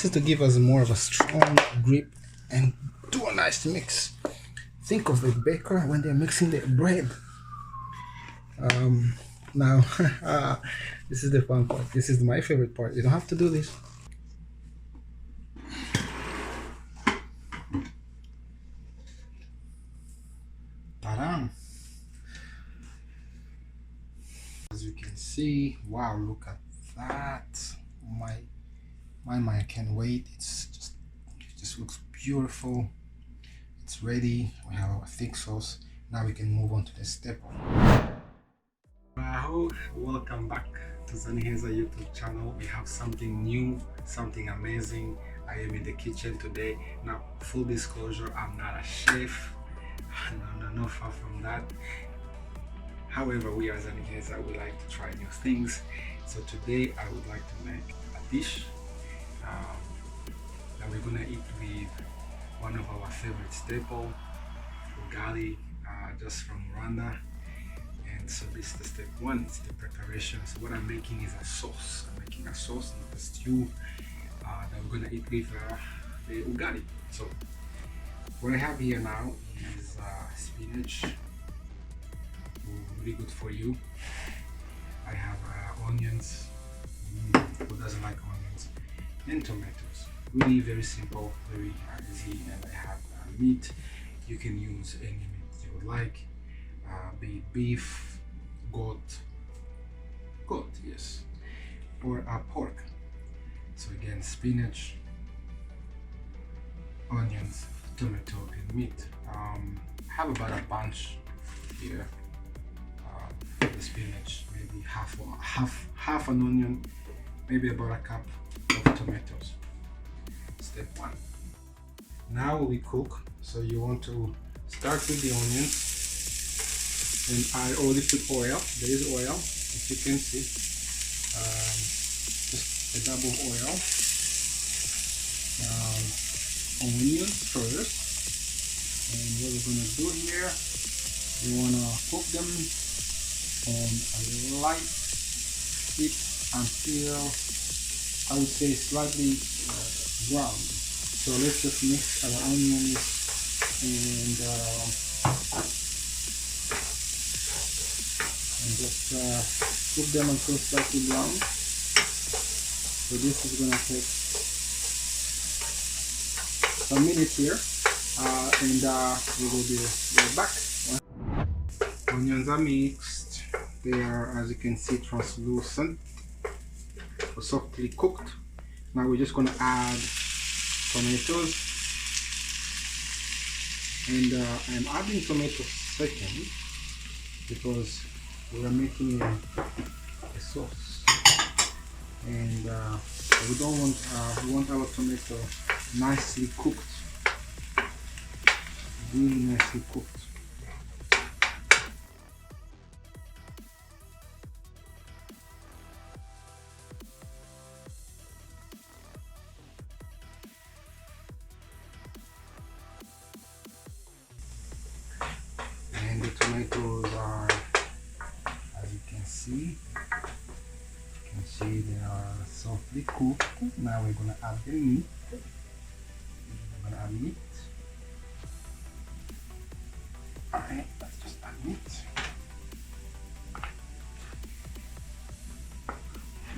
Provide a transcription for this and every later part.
This is to give us more of a strong grip and do a nice mix. Think of a baker when they're mixing their bread. Now, this is the fun part. This is my favorite part. You don't have to do this. Ta-da! As you can see, wow, look at that. I can't wait. It just looks beautiful. It's ready. We have our thick sauce. Now we can move on to the step. Welcome back to Zaniheza YouTube channel. We have something new, something amazing. I am in the kitchen today. Now, full disclosure, I'm not a chef. No, far from that. However, we as Zaniheza, we like to try new things. So today I would like to make a dish that we're gonna eat with one of our favorite staple, Ugali, just from Rwanda. And so this is the step one. It's the preparation. So what I'm making is a sauce. I'm making a sauce, not a stew, that we're gonna eat with the Ugali. So what I have here now is spinach, really good for you. I have onions, who doesn't like onions, and tomatoes. Really very simple, very easy. And I have meat. You can use any meat you would like, be it beef, goat, yes, or pork. So again, spinach, onions, tomato, and meat. I have about a bunch here. The spinach, maybe half an onion, maybe about a cup of tomatoes. Step one. Now we cook. So you want to start with the onions, and I already put oil. There is oil, if you can see. Just a dab of oil. Onions first, and what we're gonna do here, you wanna cook them on a light heat until I would say slightly brown. So let's just mix our onions and just cook them until slightly brown. So this is gonna take some minutes here, and we will be right back. Onions are mixed. They are, as you can see, translucent or softly cooked. Now we're just going to add tomatoes, and I'm adding tomatoes second because we are making a sauce, and we don't want we want our tomato nicely cooked, really nicely cooked. And the tomatoes are, as you can see, they are softly cooked. Now we're gonna add the meat. We're gonna add meat. Alright, let's just add meat.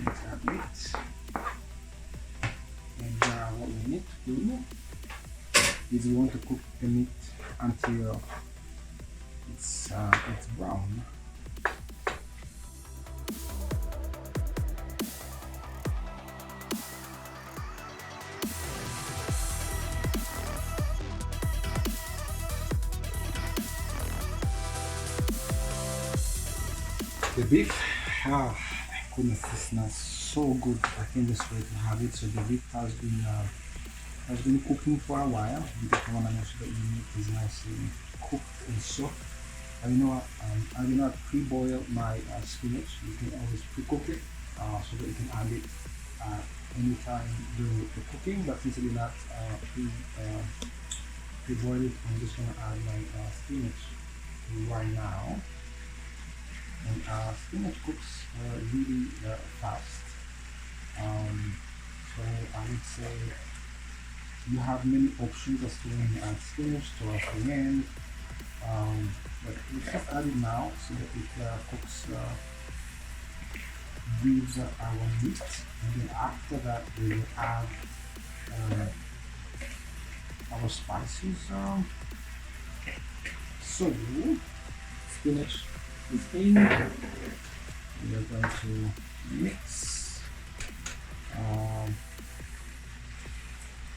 Let's add meat. And what we need to do is we want to cook the meat until it's brown. The beef, my goodness, this smells so good. I can't just wait to have it. So the beef has been cooking for a while. You just want to make sure that your meat is nicely cooked and soft. I do not pre-boil my spinach. You can always pre-cook it so that you can add it anytime during the cooking. But since I did not pre-boil it, I'm just going to add my spinach right now. And spinach cooks really fast. So I would say you have many options as to when you add spinach towards the end. But we just add it now so that it cooks with our meat, and then after that we will add our spices. So spinach is in. We are going to mix.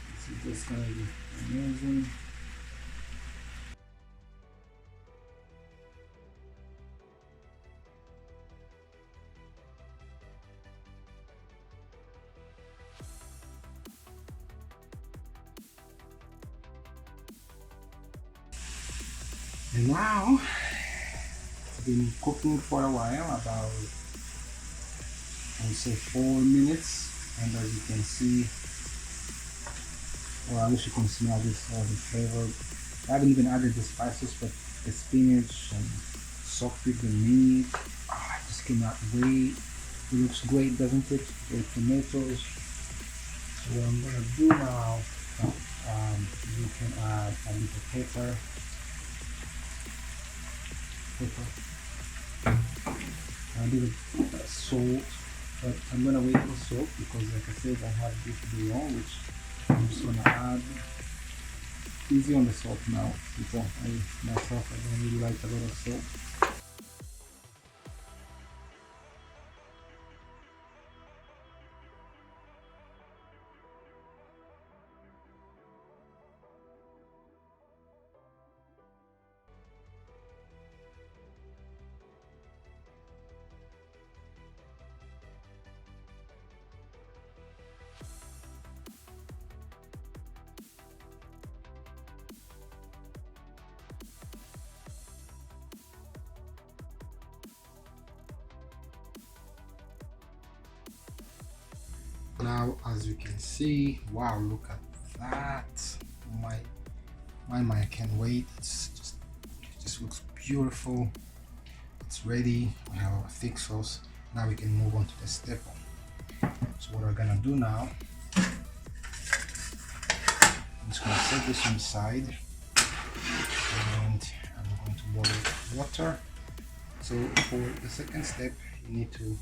This is just going to be amazing. And now it's been cooking for a while, about I would say 4 minutes, and as you can see, well, at least you can smell this the flavor. I haven't even added the spices, but the spinach and soaked with the meat. Oh, I just cannot wait. It looks great, doesn't it? With tomatoes. So what I'm gonna do now, you can add a little pepper. A little salt, but I'm gonna wait for salt because, like I said, I have this bouillon which I'm just gonna add. Easy on the salt now, people. I don't really like a lot of salt. Now, as you can see, wow, look at that. My, I can't wait. It just looks beautiful. It's ready. We have our thick sauce. Now we can move on to the step. So what we're gonna do now, I'm just gonna set this on the side, and I'm going to boil water. So for the second step, you need to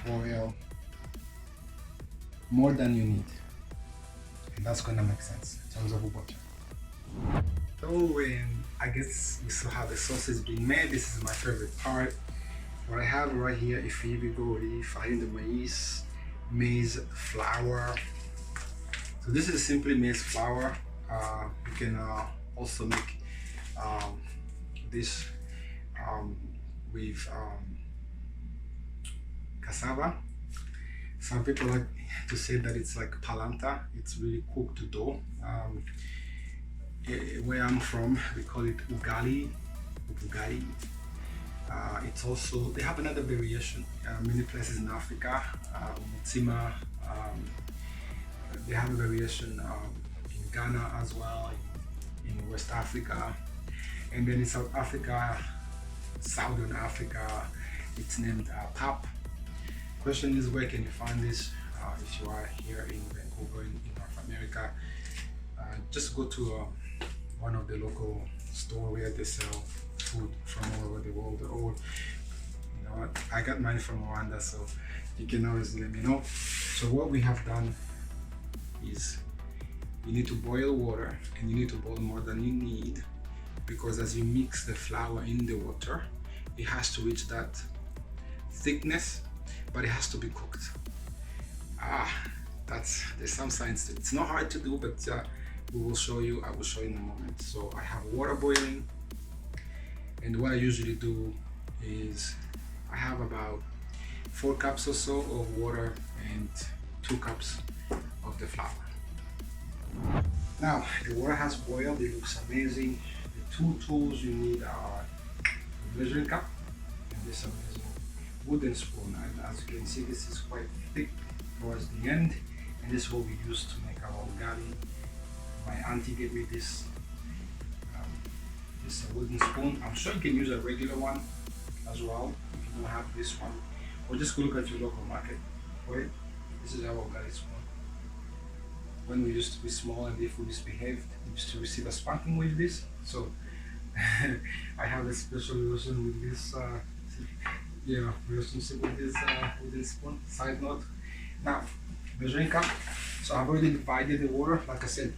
boil more than you need, and that's gonna make sense in terms of water. So I guess you saw how the sauce is being made. This is my favorite part. What I have right here is Ugali, find the maize flour. So this is simply maize flour. You can also make this with cassava. Some people like to say that it's like palanta. It's really cooked dough. Where I'm from, we call it ugali. Ugali. It's also, they have another variation. Many places in Africa, mutima. They have a variation in Ghana as well, in West Africa, and then in South Africa, Southern Africa, it's named pap. Question is, where can you find this? If you are here in Vancouver, in North America, just go to one of the local stores where they sell food from all over the world. Or, you know what, I got mine from Rwanda, so you can always let me know. So what we have done is, you need to boil water, and you need to boil more than you need, because as you mix the flour in the water, it has to reach that thickness, but it has to be cooked. There's some science to it. It's not hard to do, but we will show you. I will show you in a moment. So I have water boiling, and what I usually do is I have about 4 cups or so of water and 2 cups of the flour. Now the water has boiled. It looks amazing. The 2 tools you need are a measuring cup and this amazing wooden spoon. And as you can see, this is quite thick towards the end, and this is what we use to make our ugali. My auntie gave me this wooden spoon. I'm sure you can use a regular one as well if you don't have this one, or just go look at your local market for it. This is our ugali spoon. When we used to be small and if we misbehaved, we used to receive a spanking with this. So I have a special relation with this. Yeah, relationship with this spoon. Side note. Now, measuring cup. So I've already divided the water. Like I said,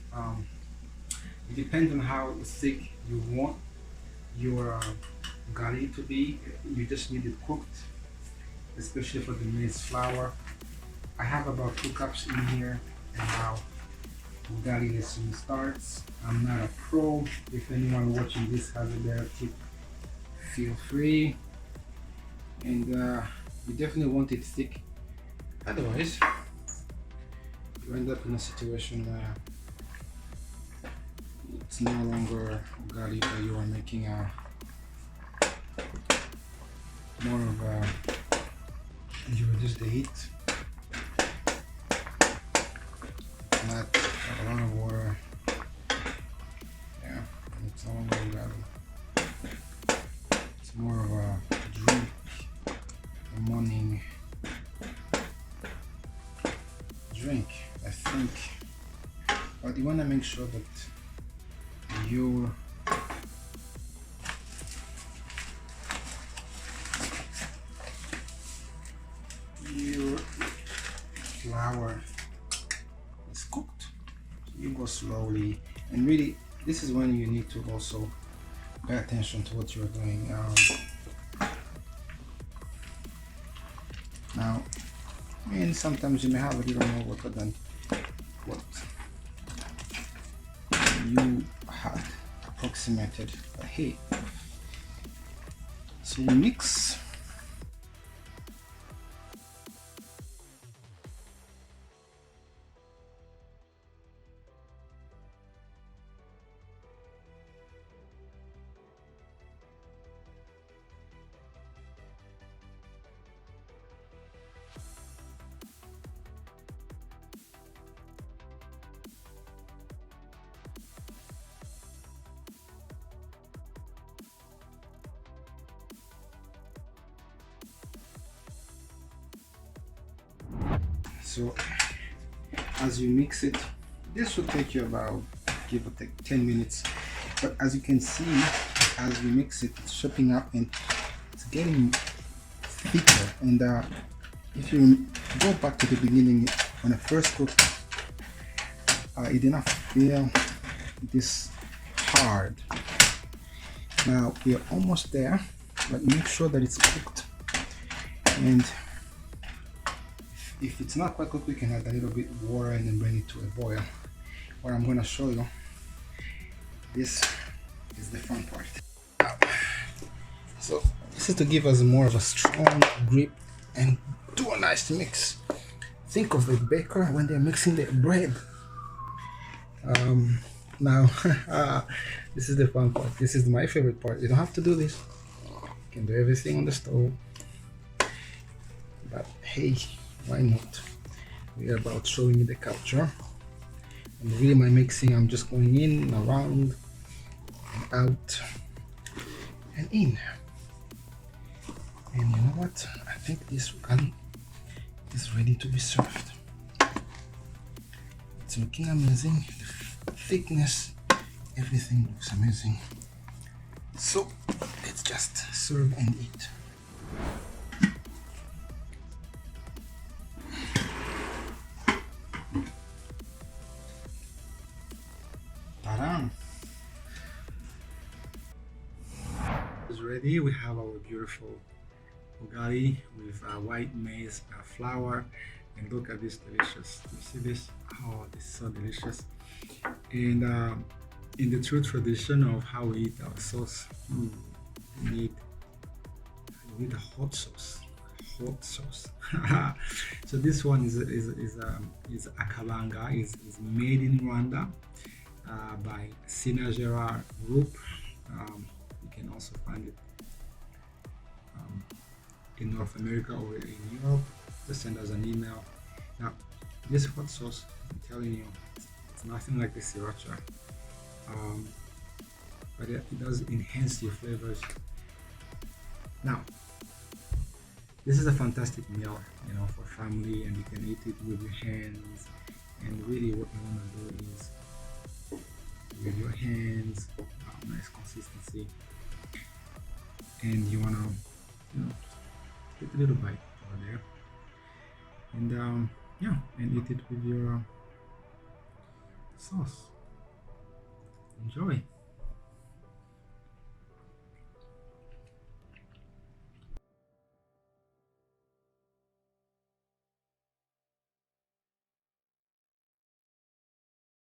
it depends on how thick you want your ugali to be. You just need it cooked, especially for the maize flour. I have about 2 cups in here, and now ugali lesson starts. I'm not a pro. If anyone watching this has a better tip, feel free. And you definitely want it thick. Otherwise, you end up in a situation where it's no longer ugali, but you are making a more of a, you reduce the heat, not a lot of water. Yeah, it's no longer ugali. It's more of a drink, a morning drink, I think. But you want to make sure that your flour is cooked. You go slowly, and really this is when you need to also pay attention to what you're doing. Now, I mean, sometimes you may have a little more water than what you had approximated, but hey, so we mix. So as you mix it, this will take you about, give or take, 10 minutes. But as you can see, as we mix it, it's shaping up and it's getting thicker. And if you go back to the beginning, when I first cooked, it did not feel this hard. Now we are almost there, but make sure that it's cooked. And if it's not quite cooked, we can add a little bit of water and then bring it to a boil. What I'm going to show you, this is the fun part. So this is to give us more of a strong grip and do a nice mix. Think of a baker when they're mixing their bread. Now this is the fun part. This is my favorite part. You don't have to do this. You can do everything on the stove. But hey, why not? We are about showing you the culture. And really my mixing, I'm just going in, around, and out, and in. And you know what? I think this ugali is ready to be served. It's looking amazing. The thickness, everything looks amazing. So let's just serve and eat. Is ready. We have our beautiful ugali with white maize flour, and look at this delicious. You see this? Oh, this is so delicious. And in the true tradition of how we eat our sauce, you need a hot sauce. So this one is akabanga, is made in Rwanda by Spinach Group. You can also find it in North America or in Europe. Just send us an email. Now, this hot sauce, I'm telling you, it's nothing like the sriracha, but it does enhance your flavors. Now, This is a fantastic meal, for family, and you can eat it with your hands. And really, what you want to do is with your hands, nice consistency, and you want to, just take a little bite over there, and yeah, and eat it with your sauce. Enjoy.